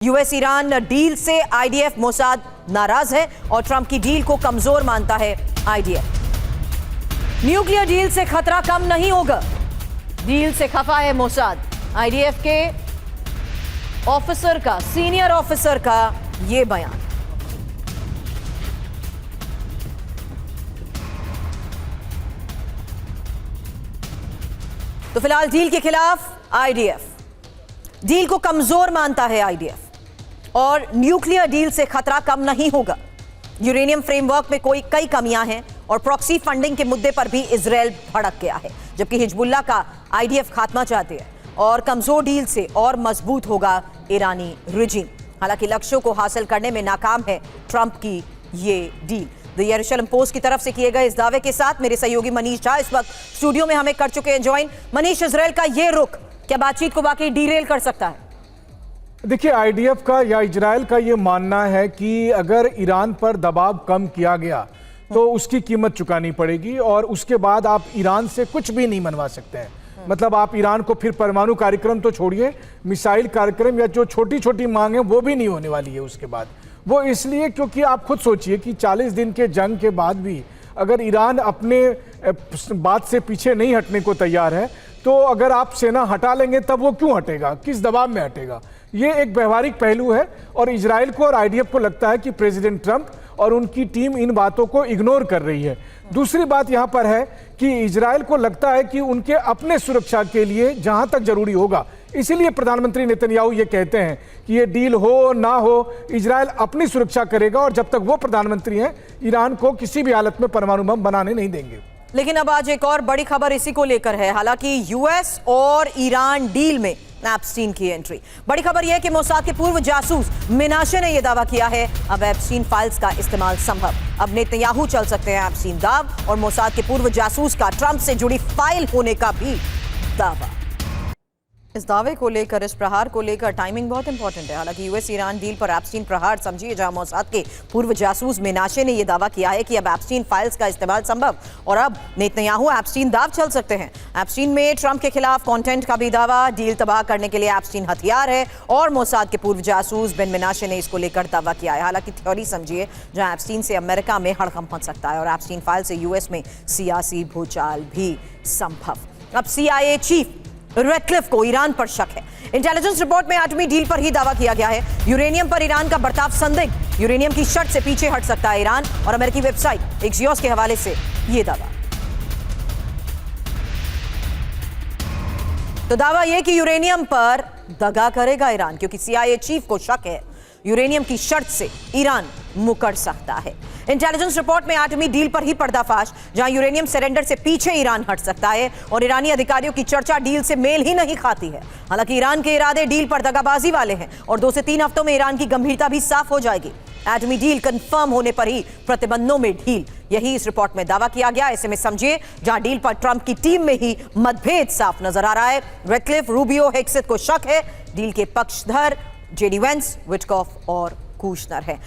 US Iran deal से IDF Mossad नाराज है और ट्रंप की डील को कमजोर मानता है आईडीएफ। न्यूक्लियर डील से खतरा कम नहीं होगा, डील से खफा है मोसाद। आईडीएफ के ऑफिसर का, सीनियर ऑफिसर का यह बयान। तो फिलहाल डील के खिलाफ आईडीएफ, डील को कमजोर मानता है आईडीएफ और न्यूक्लियर डील से खतरा कम नहीं होगा। यूरेनियम फ्रेमवर्क में कई कमियां हैं और प्रॉक्सी फंडिंग के मुद्दे पर भी इजराइल भड़क गया है, जबकि हिजबुल्लाह का आईडीएफ खात्मा चाहते हैं और कमजोर डील से और मजबूत होगा ईरानी रिजीम। हालांकि लक्ष्यों को हासिल करने में नाकाम है ट्रंप की ये डील। द यरूशलेम पोस्ट की तरफ से किए गए इस दावे के साथ मेरे सहयोगी मनीष झा इस वक्त स्टूडियो में हमें कर चुके हैं ज्वाइन। मनीष, इजराइल का ये रुख क्या बातचीत को वाकई डीरेल कर सकता है? देखिए, आईडीएफ का या इजराइल का ये मानना है कि अगर ईरान पर दबाव कम किया गया तो उसकी कीमत चुकानी पड़ेगी और उसके बाद आप ईरान से कुछ भी नहीं मनवा सकते हैं। मतलब आप ईरान को फिर परमाणु कार्यक्रम तो छोड़िए, मिसाइल कार्यक्रम या जो छोटी छोटी मांग है वो भी नहीं होने वाली है उसके बाद। वो इसलिए क्योंकि आप खुद सोचिए कि 40 दिन के जंग के बाद भी अगर ईरान अपने बात से पीछे नहीं हटने को तैयार है तो अगर आप सेना हटा लेंगे तब वो क्यों हटेगा, किस दबाव में हटेगा? ये एक व्यवहारिक पहलू है और इजराइल को और आईडीएफ को लगता है कि प्रेसिडेंट ट्रंप और उनकी टीम इन बातों को इग्नोर कर रही है। दूसरी बात यहां पर है कि इजराइल को लगता है कि उनके अपने सुरक्षा के लिए जहां तक जरूरी होगा, इसीलिए प्रधानमंत्री नेतन्याहू ये कहते हैं कि ये डील हो ना हो, इजराइल अपनी सुरक्षा करेगा और जब तक वो प्रधानमंत्री हैं ईरान को किसी भी हालत में परमाणु बम बनाने नहीं देंगे। लेकिन अब आज एक और बड़ी खबर इसी को लेकर है। हालांकि यूएस और ईरान डील में एप्स्टीन की एंट्री। बड़ी खबर यह है कि मोसाद के पूर्व जासूस मिनाशे ने यह दावा किया है अब एप्स्टीन फाइल्स का इस्तेमाल संभव। अब नेतन्याहू चल सकते हैं एप्स्टीन दाव और मोसाद के पूर्व जासूस का ट्रंप से जुड़ी फाइल होने का भी दावा। इस दावे को लेकर, इस प्रहार को लेकर टाइमिंग बहुत इंपॉर्टेंट है। हालांकि यूएस ईरान डील पर एप्स्टीन प्रहार समझिए, जहां मोसाद के पूर्व जासूस मिनाशे ने यह दावा किया है कि अब एप्स्टीन फाइल्स का इस्तेमाल संभव और अब नेतन्याहू एप्स्टीन दाव चल सकते हैं। एप्स्टीन में ट्रंप के खिलाफ कंटेंट का भी दावा, डील तबाह करने के लिए एप्स्टीन हथियार है और मोसाद के पूर्व जासूस बेन मिनाशे ने इसको लेकर दावा किया है। हालांकि थ्योरी समझिए, जहां एप्स्टीन से अमेरिका में हड़कंप मच सकता है और एप्स्टीन फाइल से यूएस में सियासी भूचाल भी संभव। अब सीआईए चीफ रेडक्लिफ को ईरान पर शक है। इंटेलिजेंस रिपोर्ट में एटमी डील पर ही दावा किया गया है। यूरेनियम पर ईरान का बर्ताव संदिग्ध, यूरेनियम की शर्त से पीछे हट सकता है ईरान और अमेरिकी वेबसाइट एक्सियोस के हवाले से यह दावा। तो दावा यह कि यूरेनियम पर दगा करेगा ईरान, क्योंकि सीआईए चीफ को शक है यूरेनियम की शर्त से ईरान मुकर सकता है। इंटेलिजेंस रिपोर्ट में एटमी डील पर ही पर्दाफाश, जहां यूरेनियम सरेंडर से पीछे ईरान हट सकता है और ईरानी अधिकारियों की चर्चा डील से मेल ही नहीं खाती है। हालांकि ईरान के इरादे डील पर दगाबाजी वाले हैं और 2 से 3 हफ्तों में ईरान की गंभीरता भी साफ हो जाएगी। एटमी डील कंफर्म होने पर ही प्रतिबंधों में ढील, यही इस रिपोर्ट में दावा किया गया। ऐसे में समझिए, जहां डील पर ट्रंप की टीम में ही मतभेद साफ नजर आ रहा है। रेडक्लिफ, रूबियो, हेक्सेथ को शक है डील के पक्षधर जेडी वेंस, विटकॉफ और कूशनर है।